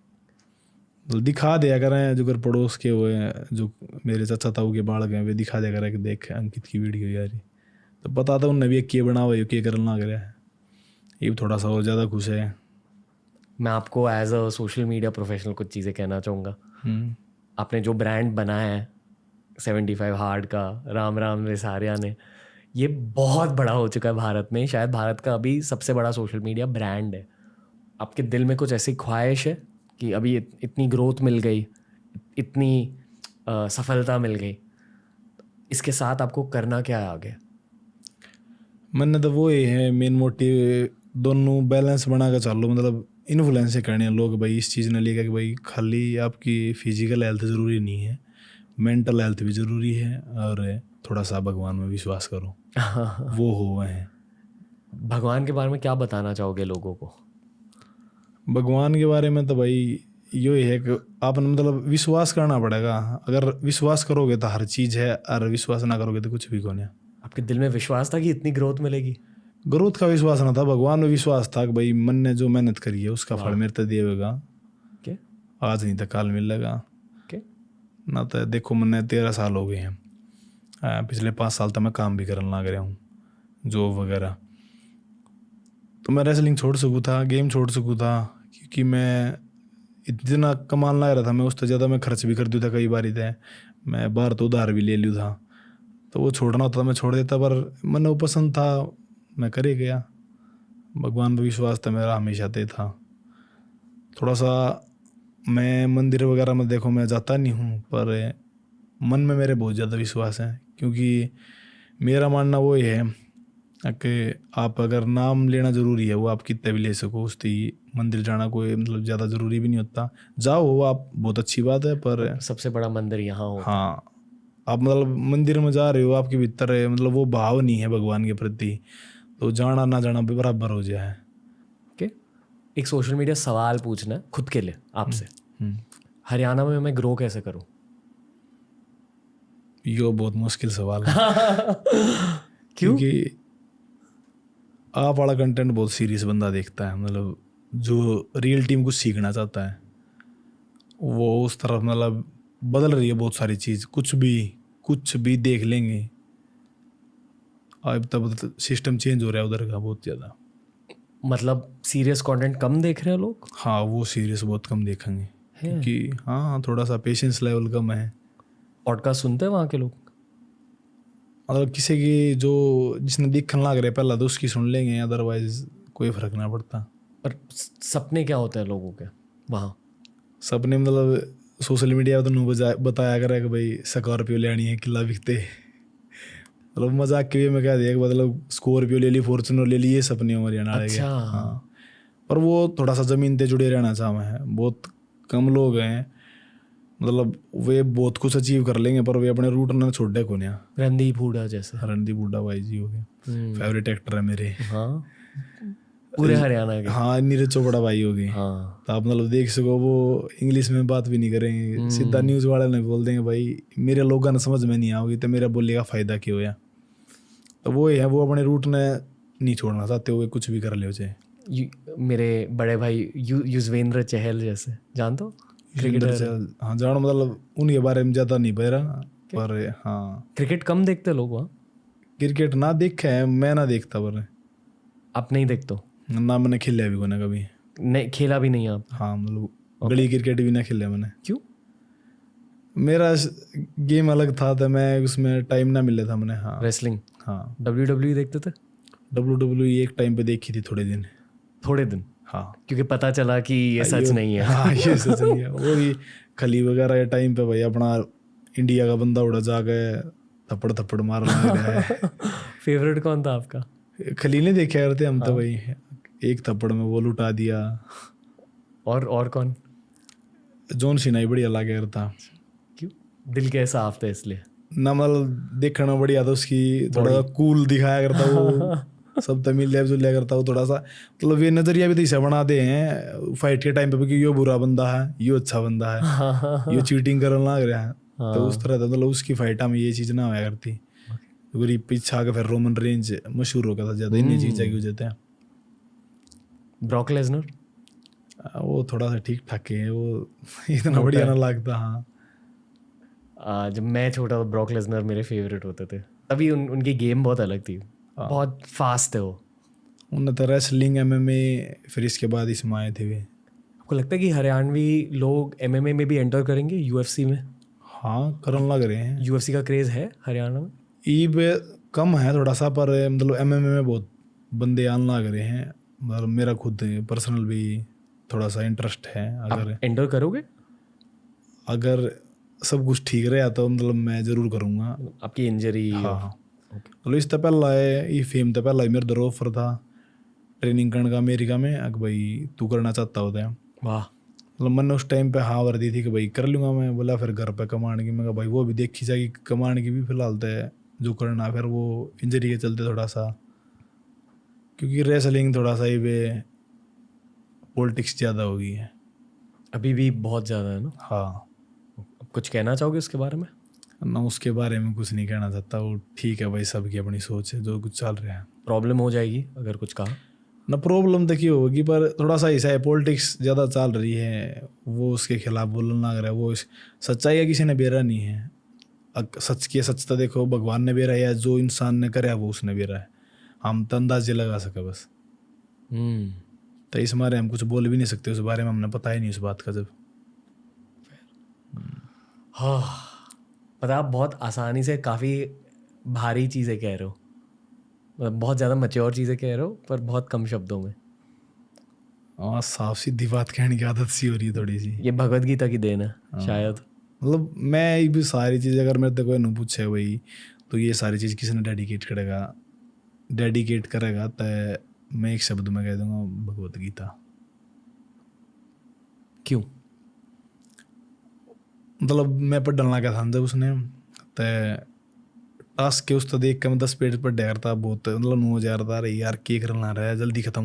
तो दिखा दिया करें जो घर पड़ोस के हुए हैं, जो मेरे चाचा ताऊ के बालक हैं वे दिखा दिया करें कि देख अंकित की वीडियो यार, तो पता था उनने भी के बना हुआ है, के करना लग रहा है, ये भी थोड़ा सा और ज़्यादा खुश है। मैं आपको as a social media professional कुछ चीज़ें कहना चाहूँगा। आपने जो ब्रांड बनाया है 75 हार्ड का, राम राम रे सारिया ने, ये बहुत बड़ा हो चुका है भारत में, शायद भारत का अभी सबसे बड़ा सोशल मीडिया ब्रांड है। आपके दिल में कुछ ऐसी ख्वाहिश है कि अभी इतनी ग्रोथ मिल गई, इतनी सफलता मिल गई, इसके साथ आपको करना क्या है आगे? मैंने तो वो ही है मेन मोटिव, दोनों बैलेंस बना कर चलो, मतलब इन्फ्लुएंस करने हैं लोग भाई इस चीज़ ने लेकर कि भाई खाली आपकी फिजिकल हेल्थ ज़रूरी नहीं है, मेंटल हेल्थ भी ज़रूरी है, और थोड़ा सा भगवान में विश्वास करो, वो हो हैं। भगवान के बारे में क्या बताना चाहोगे लोगों को? भगवान के बारे में तो भाई यो ही है कि आपने मतलब विश्वास करना पड़ेगा। अगर विश्वास करोगे तो हर चीज़ है, और विश्वास ना करोगे तो कुछ भी कौन है। आपके दिल में विश्वास था कि इतनी ग्रोथ मिलेगी? ग्रोथ का विश्वास ना था, भगवान में विश्वास था कि भाई मन ने जो मेहनत करी है उसका फल मेरे तो देगा, के आज नहीं तो कल मिलेगा। के ना तो देखो मैंने 13 साल हो गए हैं, पिछले 5 साल तक मैं काम भी करने लग रहा हूँ, जॉब वगैरह। तो मैं रेसलिंग छोड़ सकूँ था, गेम छोड़ सकूँ था, क्योंकि मैं इतना कमाने लग रहा था, मैं उससे ज़्यादा मैं खर्च भी कर दूँ था कई बार थे, मैं बाहर तो उधार भी ले लूँ था, तो वो छोड़ना होता था मैं छोड़ देता, पर मन वो पसंद था मैं कर ही गया। भगवान पर विश्वास था मेरा हमेशा ते था। थोड़ा सा मैं मंदिर वगैरह में देखो मैं जाता नहीं हूँ, पर मन में मेरे बहुत ज़्यादा विश्वास है, क्योंकि मेरा मानना वो है कि आप अगर नाम लेना ज़रूरी है, वो आप कितने भी ले सको, उसकी मंदिर जाना कोई मतलब ज़्यादा ज़रूरी भी नहीं होता। जाओ वो आप बहुत अच्छी बात है, पर सबसे बड़ा मंदिर यहाँ हो। हाँ, आप मतलब मंदिर में जा रहे हो, आपके भीतर है मतलब वो भाव नहीं है भगवान के प्रति, तो जाना ना जाना भी बराबर हो जाए। के एक सोशल मीडिया सवाल पूछना है खुद के लिए आपसे, हरियाणा में मैं ग्रो कैसे करूं? यो बहुत मुश्किल सवाल है। क्यों? क्योंकि आप वाला कंटेंट बहुत सीरियस बंदा देखता है, मतलब जो रियल टीम कुछ सीखना चाहता है वो उस तरफ मतलब बदल रही है बहुत सारी चीज़, कुछ भी देख लेंगे। अब तब सिस्टम चेंज हो रहा है उधर का बहुत ज़्यादा। मतलब सीरियस कंटेंट कम देख रहे हैं लोग? हाँ, वो सीरियस बहुत कम देखेंगे, क्योंकि हाँ थोड़ा सा पेशेंस लेवल कम है। पॉडकास्ट सुनते हैं वहाँ के लोग? मतलब किसी की जो जिसने देखने लग रहे पहला तो उसकी सुन लेंगे, अदरवाइज कोई फर्क ना पड़ता। पर सपने क्या होते हैं लोगों के वहाँ? सपने मतलब सोशल मीडिया पर तो बताया करे कि भाई स्कॉर्पियो लेनी है, किला बिकते, मतलब मजाक के लिए मैं क्या देख, मतलब स्कॉर्पियो ले ली, फॉर्चुनर ले ली, ये सपने हमारे यहाँ के। अच्छा। हाँ, पर वो थोड़ा सा ज़मीन पे जुड़े रहना चाह है, बहुत कम लोग हैं, मतलब वे बहुत कुछ अचीव कर लेंगे पर वे अपने रूट ना छोड़े को नहीं। रणदीप हुडा जैसे? रणदीप हुड्डा भाई जी हो गए, फेवरेट एक्टर है मेरे। हाँ, पूरे हरियाणा के। हाँ, नीरज चोपड़ा भाई हो गए। हाँ। तो आप मतलब देख सको वो इंग्लिश में बात भी नहीं करेंगे, सीधा न्यूज़ वाले ने बोल देंगे भाई मेरे लोगों ने समझ में नहीं आओगी तो मेरा बोलने का फ़ायदा क्यों है। तो वो है, वो अपने रूट ने नहीं छोड़ना चाहते हुए कुछ भी कर ले उसे। मेरे बड़े भाई युजवेंद्र चहल जैसे, जान दो क्रिकेटर? हाँ जानो, मतलब उनके बारे में ज़्यादा नहीं बह रहा, पर हाँ क्रिकेट कम देखते लोग वहाँ? क्रिकेट ना देखा है, मैं ना देखता, पर आप नहीं देखते हो? ना मैंने खेला भी कोने कभी। नहीं, खेला भी नहीं आप? हाँ, मतलब गली क्रिकेट भी ना खेला मैंने। क्यों? मेरा गेम अलग था तो मैं उसमें टाइम ना मिला था मैंने। हाँ, रेसलिंग? हाँ, WWE देखते थे? WWE एक टाइम पे देखी थी थोड़े दिन। थोड़े दिन? हाँ, क्योंकि पता चला कि ये सच नहीं है। हाँ, ये सच नहीं है। वो भी खली वगैरह के टाइम पे भाई अपना इंडिया का बंदा उड़ा जाके थप्पड़ थप्पड़ मार रहा है। फेवरेट कौन था आपका? खली ने देखा करते हम तो भाई, एक थप्पड़ में वो लुटा दिया। और कौन? जॉन सीना ही बढ़िया लगा करता। क्यों? दिल के साफ थे इसलिए? ना मतलब देखना बढ़िया था, उसकी थोड़ा कूल दिखाया करता वो, सब तमिल लैब जो लिया करता वो थोड़ा सा, मतलब ये नजरिया भी तो ऐसा बनाते हैं फाइट के टाइम पे कि यो बुरा बंदा है, यो अच्छा बंदा है, यो चीटिंग करने लग रहा है। तो उस तरह था, मतलब उसकी फाइटा में ये चीज़ ना होया करती। गरीब पीछा के फिर रोमन रेंज मशहूर हो गया था ज़्यादा इन्हीं चीज़ें की वजह से। Brock Lesnar? वो थोड़ा सा ठीक ठाक है, वो इतना बढ़िया ना लगता। हाँ, जब मैं छोटा था ब्रॉक लेसनर मेरे फेवरेट होते थे, तभी उनकी गेम बहुत अलग थी, बहुत फास्ट थे वो। उन्हें तो रेसलिंग MMA फिर इसके बाद इसमें आए थे वे। आपको लगता है कि हरियाणवी लोग MMA में भी एंटर करेंगे, UFC में? हाँ, करने लग रहे हैं। UFC का क्रेज़ है हरियाणा में? ईब कम है थोड़ा सा, पर मतलब MMA में बहुत बंदे आने लग रहे हैं। मतलब मेरा खुद पर्सनल भी थोड़ा सा इंटरेस्ट है। अगर एंटर करोगे? अगर सब कुछ ठीक रहा तो मतलब मैं जरूर करूँगा। आपकी इंजरी? हाँ मतलब इससे पहला है ये फेम तो पहला ही मेरे दर ऑफर था ट्रेनिंग करने का अमेरिका में, अगर भाई तू करना चाहता होता है। वाह। मतलब मैंने उस टाइम पे हाँ भर दी थी कि भाई कर लूँगा मैं। बोला फिर घर पे कमाने की, मैं कहा भाई वो भी देखी जाएगी, कमाने की भी फिलहाल तो है जो करना। फिर वो इंजरी के चलते थोड़ा सा, क्योंकि रेसलिंग थोड़ा सा ही वे पॉलिटिक्स ज़्यादा हो गई है अभी भी बहुत ज़्यादा है ना? हाँ। अब कुछ कहना चाहोगे उसके बारे में? ना उसके बारे में कुछ नहीं कहना चाहता, वो ठीक है भाई, सबकी अपनी सोच है जो कुछ चल रहा है। प्रॉब्लम हो जाएगी अगर कुछ कहा? ना प्रॉब्लम तो क्यों होगी, पर थोड़ा सा ऐसा है पॉलिटिक्स ज़्यादा चल रही है, वो उसके खिलाफ बोलना लग रहा है। वो सच्चाई है किसी ने बेरा नहीं है। सच की सच तो देखो भगवान ने बेरा है, या जो इंसान ने कराया वो उसने बेरा है। हम तो अंदाजे लगा सके बस। तो इस बारे हम कुछ बोल भी नहीं सकते, उस बारे में हमने पता ही नहीं उस बात का। जब हाँ, पता आप बहुत आसानी से काफ़ी भारी चीज़ें कह रहे हो, मतलब बहुत ज़्यादा मैच्योर चीज़ें कह रहे हो, पर बहुत कम शब्दों में। हाँ, साफ सीधी बात कहने की आदत सी हो रही है थोड़ी सी। ये भगवत गीता की देन है शायद। मतलब मैं भी सारी चीज़, अगर मेरे तो कोई नहीं पूछे भाई तो ये सारी चीज़ किसने डेडिकेट करेगा तो मैं एक शब्द में कह दूंगा, भगवत गीता। क्यों? मतलब मैं पर डलना क्या था जब उसने तो टास्क के उस तो देख के मैं 10 पेज पर डर था बहुत। मतलब 9,000 था रही यार, के करना रहा है, जल्दी खत्म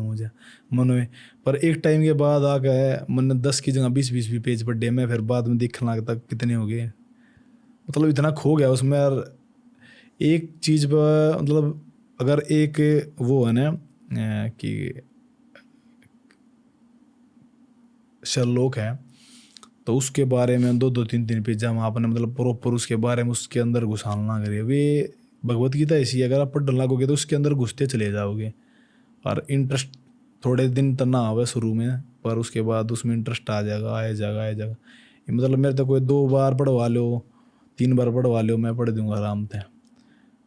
हो जाए मन में। पर एक टाइम के बाद आ गए मैंने 10 की जगह 20 भी पेज पर डे में, फिर बाद में देखने लगता कितने हो गए। मतलब इतना खो गया उसमें यार। एक चीज़ पर मतलब अगर एक वो है ना कि शर्लॉक है, तो उसके बारे में 2-3 पेज हम आपने मतलब प्रॉपर उसके बारे में उसके अंदर घुसाना करिए। वे भगवत गीता ऐसी है, अगर आप पढ़ने लगोगे तो उसके अंदर घुसते चले जाओगे। और इंटरेस्ट थोड़े दिन तो ना आवे शुरू में, पर उसके बाद उसमें इंटरेस्ट आ जाएगा। ये मतलब मेरे तो कोई 2 बार पढ़वा लो, 3 बार पढ़वा लो, मैं पढ़ दूंगा आराम से।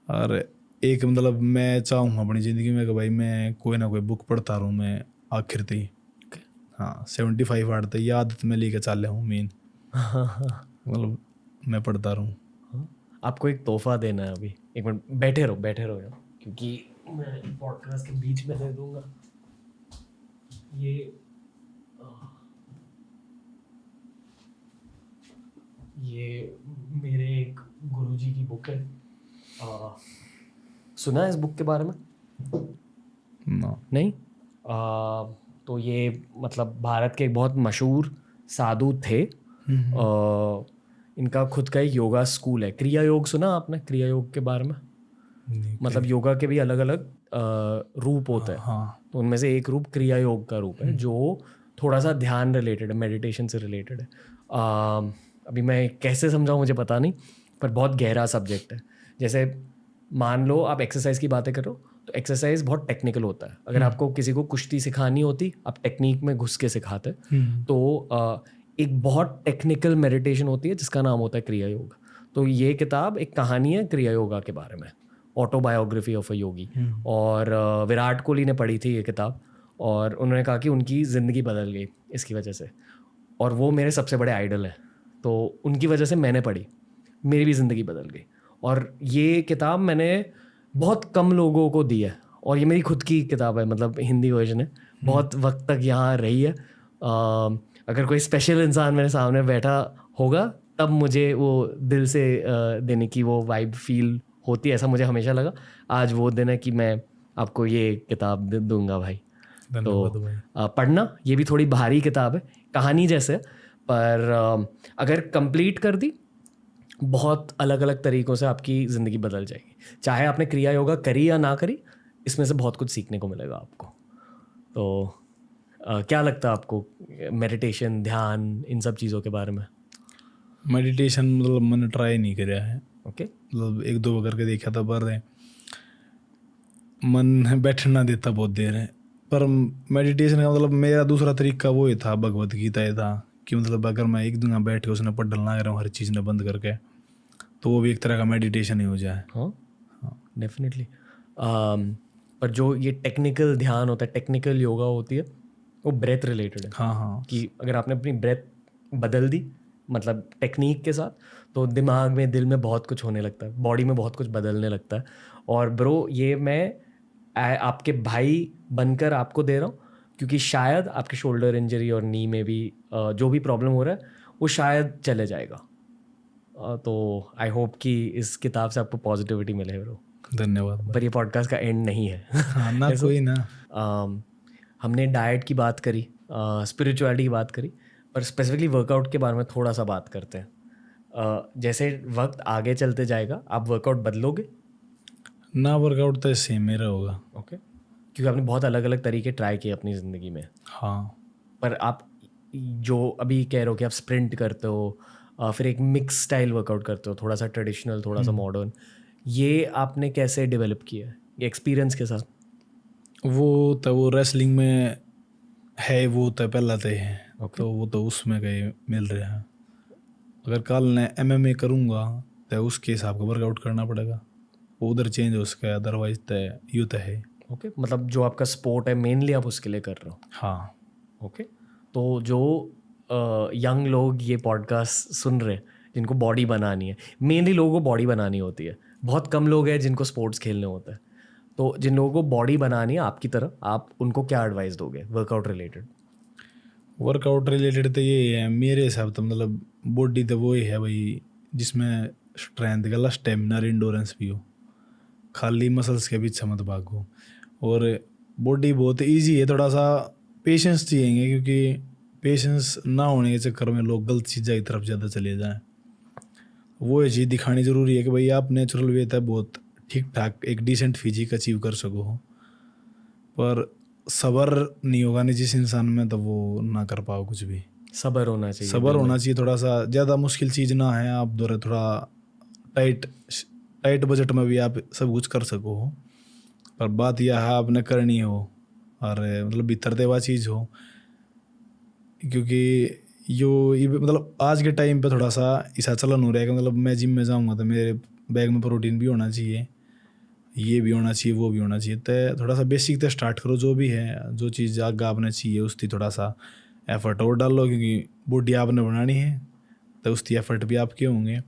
और एक मतलब मैं चाहूँगा अपनी ज़िंदगी में कि भाई मैं कोई ना कोई बुक पढ़ता रहूँ मैं आखिर तक। हाँ 75 आठ तक ये आदत में लेके चल रहा हूँ मेन। मतलब मैं पढ़ता रहूँ। आपको एक तोहफा देना है अभी। एक मिनट बैठे रहो यार, क्योंकि मैं पॉडकास्ट के बीच में दे दूंगा। ये मेरे एक गुरुजी की बुक है। सुना है इस बुक के बारे में? नहीं? तो ये मतलब भारत के एक बहुत मशहूर साधु थे। इनका खुद का एक योगा स्कूल है, क्रिया योग। सुना आपने क्रिया योग के बारे में? मतलब योगा के भी अलग अलग रूप होते हैं। तो उनमें से एक रूप क्रिया योग का रूप है, जो थोड़ा सा ध्यान रिलेटेड है, मेडिटेशन से रिलेटेड है। अभी मैं कैसे समझाऊँ मुझे पता नहीं, पर बहुत गहरा सब्जेक्ट है। जैसे मान लो आप एक्सरसाइज की बातें करो, तो एक्सरसाइज बहुत टेक्निकल होता है। अगर आपको किसी को कुश्ती सिखानी होती, आप टेक्निक में घुस के सिखाते। तो एक बहुत टेक्निकल मेडिटेशन होती है जिसका नाम होता है क्रिया योग। तो ये किताब एक कहानी है क्रिया योगा के बारे में, ऑटोबायोग्राफी ऑफ अ योगी। और विराट कोहली ने पढ़ी थी ये किताब, और उन्होंने कहा कि उनकी ज़िंदगी बदल गई इसकी वजह से। और वो मेरे सबसे बड़े आइडल हैं, तो उनकी वजह से मैंने पढ़ी, मेरी भी ज़िंदगी बदल गई। और ये किताब मैंने बहुत कम लोगों को दी है, और ये मेरी खुद की किताब है, मतलब हिंदी वर्जन है, बहुत वक्त तक यहाँ रही है। अगर कोई स्पेशल इंसान मेरे सामने बैठा होगा तब मुझे वो दिल से देने की वो वाइब फील होती है, ऐसा मुझे हमेशा लगा। आज वो दिन है कि मैं आपको ये किताब दूंगा भाई। तो पढ़ना, ये भी थोड़ी भारी किताब है, कहानी जैसे, पर अगर कंप्लीट कर दी बहुत अलग अलग तरीक़ों से आपकी ज़िंदगी बदल जाएगी। चाहे आपने क्रिया योगा करी या ना करी, इसमें से बहुत कुछ सीखने को मिलेगा आपको। तो क्या लगता है आपको मेडिटेशन, ध्यान, इन सब चीज़ों के बारे में? मेडिटेशन मतलब मैंने ट्राई नहीं किया है। ओके। मतलब 1-2 करके देखा था, पर मन बैठना देता बहुत देर है। पर मेडिटेशन का मतलब मेरा दूसरा तरीका वो ही था, भगवत गीता ही था कि मतलब अगर मैं एक दिन बैठ के उसने पढ़ डलना रहा हूँ हर चीज़ ने बंद करके, तो वो भी एक तरह का मेडिटेशन ही हो जाए। हाँ, डेफिनेटली। पर जो ये टेक्निकल ध्यान होता है, टेक्निकल योगा होती है, वो ब्रेथ रिलेटेड है। हाँ हाँ कि अगर आपने अपनी ब्रेथ बदल दी मतलब टेक्निक के साथ, तो दिमाग में, दिल में बहुत कुछ होने लगता है, बॉडी में बहुत कुछ बदलने लगता है। और ब्रो ये मैं आपके भाई बनकर आपको दे रहा हूँ, क्योंकि शायद आपके शोल्डर इंजरी और नी में भी जो भी प्रॉब्लम हो रहा है वो शायद चले जाएगा। तो आई होप कि इस किताब से आपको पॉजिटिविटी मिले ब्रो। धन्यवाद। पर ये पॉडकास्ट का एंड नहीं है। हाँ ना ऐसा- कोई ना। हमने डाइट की बात करी, स्पिरिचुअलिटी की बात करी, पर स्पेसिफिकली वर्कआउट के बारे में थोड़ा सा बात करते हैं। जैसे वक्त आगे चलते जाएगा आप वर्कआउट बदलोगे? ना वर्कआउट तो सेम ही होगा। ओके, क्योंकि आपने बहुत अलग अलग तरीके ट्राई किए अपनी ज़िंदगी में। हाँ पर आप जो अभी कह रहे हो कि आप स्प्रिंट करते हो, फिर एक मिक्स स्टाइल वर्कआउट करते हो, थोड़ा सा ट्रेडिशनल थोड़ा सा मॉडर्न, ये आपने कैसे डेवलप किया है ये एक्सपीरियंस के साथ? वो रेसलिंग में है, वो तो पहला तो है। Okay. तो वो तो उसमें कहीं मिल रहे हैं। अगर कल ने MMA करूँगा तो उसके हिसाब का वर्कआउट करना पड़ेगा, वो उधर चेंज हो सके, अदरवाइज तो यूँ तो है। ओके, मतलब जो आपका स्पोर्ट है मेनली आप उसके लिए कर रहे हो। हाँ ओके, तो जो यंग लोग ये पॉडकास्ट सुन रहे हैं जिनको बॉडी बनानी है, मेनली लोगों को बॉडी बनानी होती है, बहुत कम लोग हैं जिनको स्पोर्ट्स खेलने होता है, तो जिन लोगों को बॉडी बनानी है आपकी तरह, आप उनको क्या एडवाइस दोगे वर्कआउट रिलेटेड? वर्कआउट रिलेटेड तो ये है मेरे हिसाब तो, मतलब बॉडी तो वो ही है भाई जिसमें स्ट्रेंथ गला स्टेमिना इंडोरेंस भी हो, खाली मसल्स के पीछे मत भागो। और बॉडी बहुत इजी है, थोड़ा सा पेशेंस चाहिए, क्योंकि पेशेंस ना होने के चक्कर में लोग गलत चीज़ों की तरफ ज़्यादा चले जाएं। वो ये चीज़ दिखानी ज़रूरी है कि भाई आप नेचुरल वे तक बहुत ठीक ठाक एक डिसेंट फिजिक अचीव कर सको हो, पर सब्र नहीं होगा नहीं जिस इंसान में, तो वो ना कर पाओ कुछ भी। सब्र होना चाहिए। सब्र होना चाहिए, थोड़ा सा ज़्यादा मुश्किल चीज़ ना है, आप थोड़ा टाइट बजट में भी आप सब कुछ कर सको हो। पर बात यह है आपने करनी हो और मतलब भीतर देवा चीज़ हो, क्योंकि ये मतलब आज के टाइम पे थोड़ा सा ऐसा चलन हो रहा है कि मतलब मैं जिम में जाऊँगा तो मेरे बैग में प्रोटीन भी होना चाहिए, ये भी होना चाहिए, वो भी होना चाहिए। तो थोड़ा सा बेसिक तो स्टार्ट करो, जो भी है, जो चीज़ आगे आपने चाहिए उसकी थोड़ा सा एफर्ट और डाल लो, क्योंकि बॉडी आपने बनानी है तो उसकी एफर्ट भी आपके होंगे।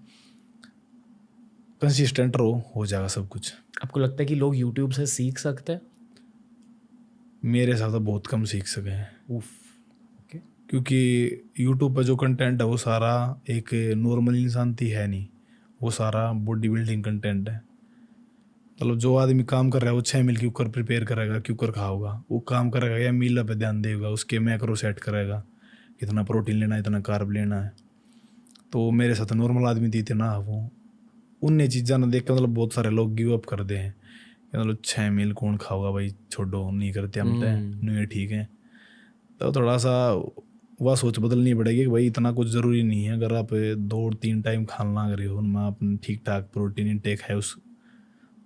कंसिस्टेंट रहो, हो जाएगा सब कुछ। आपको लगता है कि लोग यूट्यूब से सीख सकते हैं? मेरे हिसाब से बहुत कम सीख सके हैं, ओके, क्योंकि यूट्यूब पर जो कंटेंट है वो सारा एक नॉर्मल इंसान की है नहीं, वो सारा बॉडी बिल्डिंग कंटेंट है। मतलब जो आदमी काम कर रहा है वो 6 मील क्यूकर प्रिपेयर करेगा, क्यूकर खाओगा, वो काम करेगा या मील पे ध्यान देगा, उसके मैक्रो सेट करेगा, कितना प्रोटीन लेना है, इतना कार्ब लेना है। तो मेरे साथ नॉर्मल आदमी देते ना, वो उन्हें चीज़ा ना देख कर मतलब बहुत सारे लोग गिव अप कर दे हैं, मतलब 6 मील कौन खाओगा भाई, छोड़ो, नहीं करते हम तो नहीं, ठीक है। तो थोड़ा सा वह सोच बदलनी पड़ेगी कि भाई इतना कुछ ज़रूरी नहीं है। अगर आप 2-3 टाइम खाना कर रहे हो, उनमें आप ठीक ठाक प्रोटीन इंटेक है, उस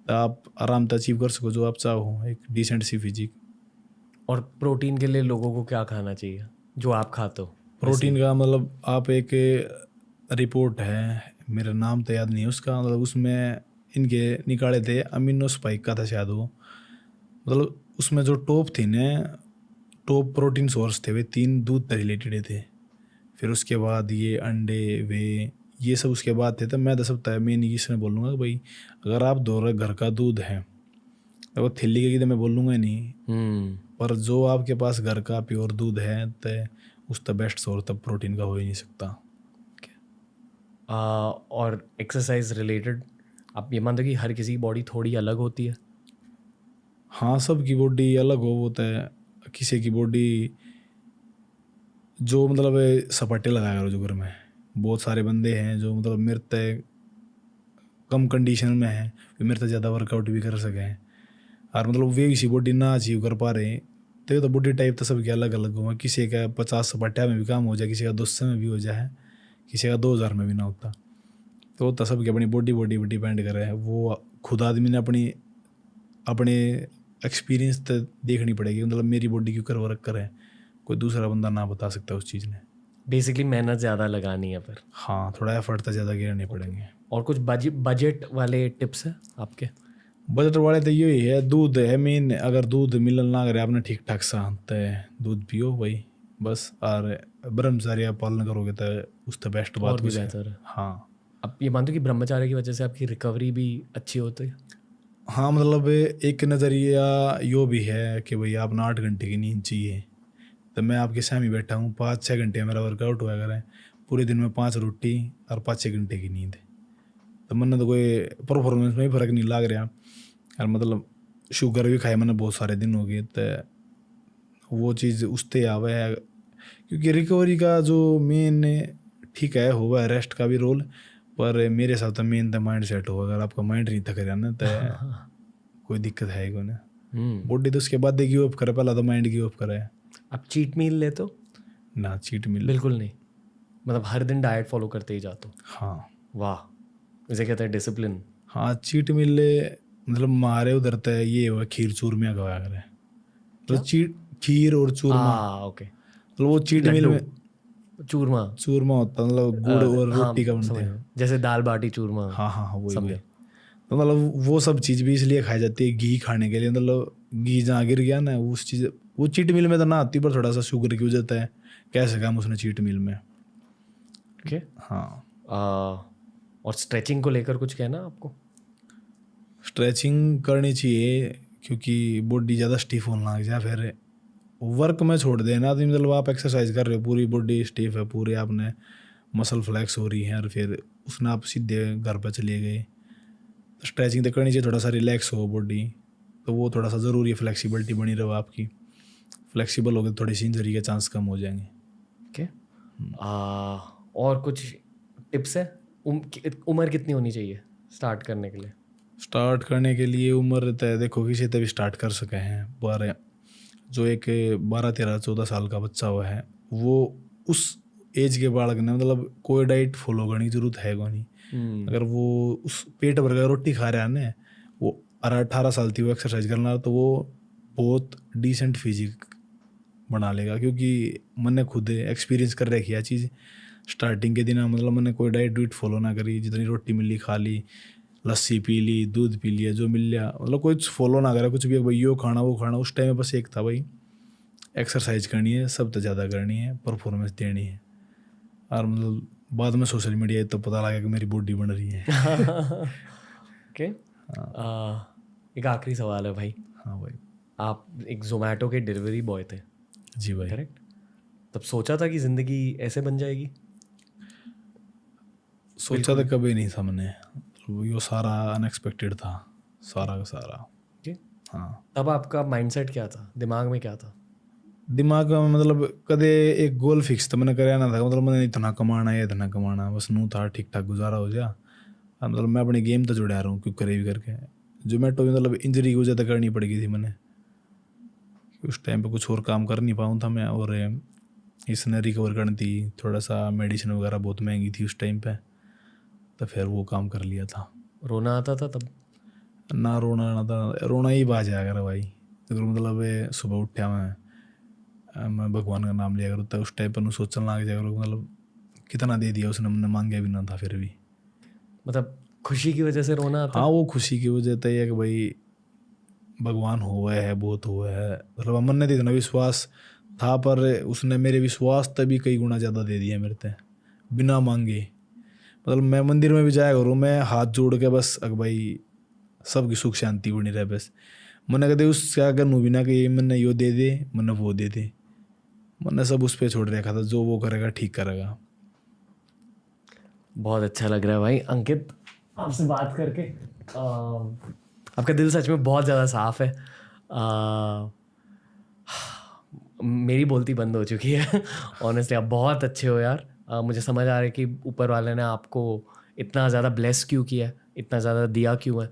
तो आप आराम से अचीव कर सको जो आप चाहो, एक डिसेंट सी फिजिक। और प्रोटीन के लिए लोगों को क्या खाना चाहिए जो आप खाते हो? प्रोटीन का मतलब आप एक रिपोर्ट है, मेरा नाम तो याद नहीं है उसका, मतलब उसमें इनके निकाले थे, अमीनो स्पाइक का था शायद वो, मतलब उसमें जो टॉप थी ना, टॉप प्रोटीन सोर्स थे वे 3 दूध से रिलेटेड थे। फिर उसके बाद ये अंडे वे ये सब उसके बाद थे। तो मैं तो सब तय मैं नहीं इसमें बोलूँगा कि भाई अगर आप दो रहे घर का दूध है तो वो थिल्ली के तो मैं बोलूँगा नहीं, पर जो आपके पास घर का प्योर दूध है तो उसका बेस्ट सोर्स तब प्रोटीन का हो ही नहीं सकता। और एक्सरसाइज रिलेटेड आप ये मानते हो कि हर किसी की बॉडी थोड़ी अलग होती है? हाँ, सबकी बॉडी अलग हो तो है। किसी की बॉडी जो मतलब सपाटे लगाया करो जो घर में, बहुत सारे बंदे हैं जो मतलब मेरे तय कम कंडीशन में है, वे मेरे तक ज़्यादा वर्कआउट भी कर सकें, और मतलब वे इसी बॉडी ना अचीव कर पा रहे हैं। तो बॉडी टाइप तो सबके अलग अलग हुआ, किसी का 50 सपाटा में भी काम हो जाए, किसी का 200 में भी हो जाए, किसी का 2000 में भी ना होता। तो सबकी अपनी बॉडी पर डिपेंड कर रहा है। वो खुद आदमी ने अपने एक्सपीरियंस तो देखनी पड़ेगी, मतलब मेरी बॉडी क्यों कर वर्क करे, कोई दूसरा बंदा ना बता सकता उस चीज़ ने। बेसिकली मेहनत ज़्यादा लगानी है फिर। हाँ, थोड़ा एफर्ट तो ज़्यादा गिरने पड़ेंगे। और कुछ बजट वाले टिप्स हैं आपके? बजट वाले तो यही है, दूध है मेन। अगर दूध मिलन ना करे आपने ठीक ठाक सा तो दूध पियो भाई बस। और ब्रह्मचर्य पालन करोगे तो उससे बेस्ट बात और भी कुछ है। बेहतर है। हाँ अब ये मानते हो कि ब्रह्मचार्य की वजह से आपकी रिकवरी भी अच्छी होती है? हाँ, मतलब एक नज़रिया यो भी है कि भाई आपने 8 घंटे की नींद चाहिए। तो मैं आपके सामने बैठा हूँ, 5-6 घंटे मेरा वर्कआउट हुआ करें, पूरे दिन में 5 रोटी और 5-6 घंटे की नींद। तो मैंने तो कोई परफॉर्मेंस में भी फ़र्क नहीं लग रहा। और मतलब शुगर भी खाए मैंने बहुत सारे दिन हो गए, तो वो चीज़ उसते आवे है। क्योंकि रिकवरी का जो मेन ठीक है हुआ है रेस्ट का भी रोल, पर मेरे हिसाब से मेन तो माइंड सेट होगा। अगर आपका माइंड नहीं थक रहा ना तो कोई दिक्कत है ही ना। बॉडी तो उसके बाद गिव अप करे, पहला तो माइंड गिव अप करे। आप चीट मील लेते हो? ना चीट मिल, बिल्कुल नहीं, मतलब हर दिन डाइट फॉलो करते ही जाते हो? हाँ वाह, इसे कहते हैं डिसिप्लिन। हाँ, चीट मिल मतलब मारे उधर तो ये हुआ खीर चूरमिया खवाया करे। तो चीट खीर और चूरमा, ओके। मतलब वो चीट मिल लड्डू, में चूरमा। चूरमा होता है, मतलब गुड़ और हाँ रोटी का बनते समझ हैं। गया, जैसे दाल बाटी चूरमा। हाँ हाँ हाँ, वही वही। समझा। तो मतलब वो सब चीज़ भी इसलिए खाई जाती है घी खाने के लिए। मतलब घी जहाँ गिर गया ना उस चीज़, वो चीट मिल में तो ना आती, पर थोड़ा सा शुगर की वजह होता है। कैसे काम उसने चीट मिल में। ओके। हाँ, और स्ट्रेचिंग को लेकर कुछ कहना आपको? स्ट्रेचिंग करनी चाहिए क्योंकि बॉडी ज़्यादा स्टिफ होने लग जाए, फिर वर्क में छोड़ देना। तो मतलब आप एक्सरसाइज कर रहे हो, पूरी बॉडी स्टिफ है, पूरे आपने मसल फ्लैक्स हो रही है, और फिर उसने आप सीधे घर पर चले गए। तो स्ट्रेचिंग तो करनी चाहिए, थोड़ा सा रिलैक्स हो बॉडी, तो वो थोड़ा सा ज़रूरी है। फ्लेक्सिबिलिटी बनी रहो आपकी, फ्लेक्सिबल हो गए थोड़ी सी इंजरी के चांस कम हो जाएंगे। ओके। और कुछ टिप्स है? उम्र कितनी होनी चाहिए स्टार्ट करने के लिए? स्टार्ट करने के लिए उम्र तय देखो, किसी तभी स्टार्ट कर सके हैं, पर जो एक 12-13-14 साल का बच्चा हुआ है, वो उस एज के बालक ने मतलब कोई डाइट फॉलो करने की जरूरत है को नहीं। अगर वो उस पेट भर का रोटी खा रहा है ना, वो 18 साल थी वो एक्सरसाइज करना, तो वो बहुत डिसेंट फिजिक बना लेगा। क्योंकि मैंने खुद एक्सपीरियंस कर रखी है चीज़। स्टार्टिंग के दिन मतलब मैंने कोई डाइट वाइट फॉलो ना करी, जितनी रोटी मिली खा ली, लस्सी पी ली, दूध पी लिया, जो मिल लिया, मतलब कुछ फॉलो ना करा कुछ भी, भाई यो खाना वो खाना। उस टाइम में बस एक था भाई, एक्सरसाइज करनी है, सब तो ज़्यादा करनी है, परफॉर्मेंस देनी है। और मतलब बाद में सोशल मीडिया तो पता लगा कि मेरी बॉडी बन रही है। ओके। एक आखिरी सवाल है भाई। हाँ भाई। आप एक जोमेटो के डिलीवरी बॉय थे, जी भाई। करेक्ट? तब सोचा था कि ज़िंदगी ऐसे बन जाएगी? सोचा तो कभी नहीं था मैंने, यो सारा अनएक्सपेक्टेड था, सारा का सारा। ओके। हाँ, तब आपका माइंडसेट क्या था, दिमाग में क्या था? दिमाग में मतलब कदे एक गोल फिक्स तो मैंने कराया ना था। मतलब मैंने इतना कमाना है इतना कमाना, बस नू था ठीक ठाक गुजारा हो जा। मतलब मैं अपने गेम तो जुड़ा रहा हूँ क्यों करे भी करके। जोमेटो मतलब इंजरी की वजह तो करनी पड़ गई थी मैंने, उस टाइम पे कुछ और काम कर नहीं पाऊँ था मैं। और इसने रिकवर करनी थी, थोड़ा सा मेडिसिन वगैरह बहुत महंगी थी उस टाइम पे, तो फिर वो काम कर लिया था। रोना आता था तब? ना रोना ना था, रोना ही बाज आया कर भाई। अगर मतलब सुबह उठा मैं भगवान का नाम लिया करूँ, तो उस टाइम पर सोचने लग जाया करूँ मतलब कितना दे दिया उसने, हमने मांगे भी ना था फिर भी। मतलब खुशी की वजह से रोना आता? हाँ, वो खुशी की वजह तो ये है कि भाई भगवान हुआ है, बहुत हुआ है। मतलब अमन ने तो इतना विश्वास था, पर उसने मेरे विश्वास तभी कई गुना ज़्यादा दे दिया मेरे से बिना मांगे। मतलब मैं मंदिर में भी जाया करूँ, मैं हाथ जोड़ के बस अगर भाई सबकी सुख शांति बनी रहे बस। मैंने कहते उससे अगर नू बिना कि ये मैंने यो दे दे, मैंने वो दे दे, मैंने सब उस पर छोड़ रखा था, जो वो करेगा ठीक करेगा। बहुत अच्छा लग रहा है भाई अंकित आपसे बात करके। आपका दिल सच में बहुत ज़्यादा साफ है। मेरी बोलती बंद हो चुकी है। ऑनेस्टली आप बहुत अच्छे हो यार। मुझे समझ आ रहा है कि ऊपर वाले ने आपको इतना ज़्यादा ब्लेस क्यों किया है, इतना ज़्यादा दिया क्यों है।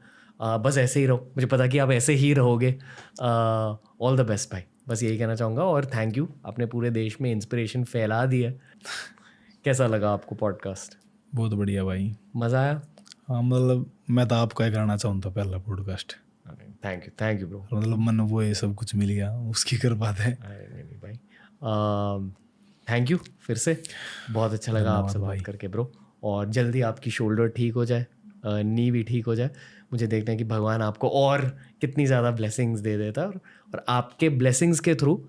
बस ऐसे ही रहो, मुझे पता कि आप ऐसे ही रहोगे। ऑल द बेस्ट भाई, बस यही कहना चाहूँगा। और थैंक यू, आपने पूरे देश में इंस्पिरेशन फैला दी है। कैसा लगा आपको पॉडकास्ट? बहुत बढ़िया भाई, मज़ा आया? हाँ मतलब मैं तो आपका ही करना चाहूँगा पहला पॉडकास्ट। Thank you bro. मतलब मन वो ये सब कुछ मिल गया, उसकी कृपा है। नहीं भाई, थैंक यू फिर से। बहुत अच्छा लगा आपसे धन्यवाद बात भाई। करके ब्रो। और जल्दी आपकी शोल्डर ठीक हो जाए, नी भी ठीक हो जाए। मुझे देखना है कि भगवान आपको और कितनी ज़्यादा ब्लेसिंग्स दे देता है, और आपके ब्लेसिंग्स के थ्रू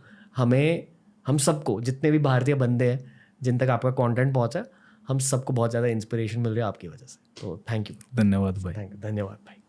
हम सबको, जितने भी भारतीय बंदे हैं जिन तक आपका कंटेंट पहुंचा, हम सबको बहुत ज़्यादा इंस्पिरेशन मिल रही है आपकी वजह से। तो थैंक यू। धन्यवाद भाई। धन्यवाद भाई।